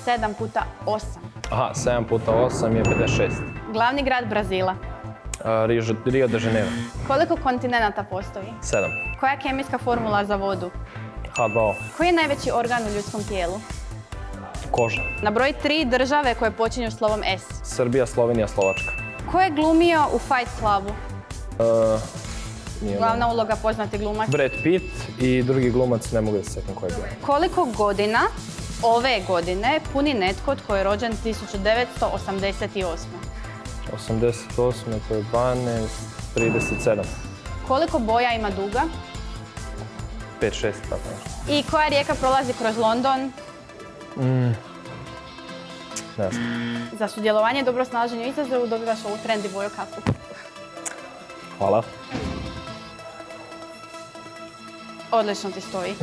7 puta 8? Aha, 7 puta 8 je 56. Glavni grad Brazila. Rio de Janeiro. Koliko kontinenata postoji? 7. Koja je kemijska formula za vodu? H2O. Koji je najveći organ u ljudskom tijelu? Koža. Nabroj 3 države koje počinju slovom S. Srbija, Slovenija, Slovačka. Ko je glumio u Fight Clubu? Nije Glavna uloga poznati glumac. Brad Pitt i drugi glumac, ne mogu da se sjetim koji je bio. Koliko godina ove godine puni netko tko je rođen 1988? 88, to je 12, 37. Koliko boja ima duga? 5, 6, tako nešto. I koja rijeka prolazi kroz London? Ne znam. Za sudjelovanje i dobro snalaženje u izazovu dobivaš ovu trendy boju kapu. Hvala. Odlično ti stoji.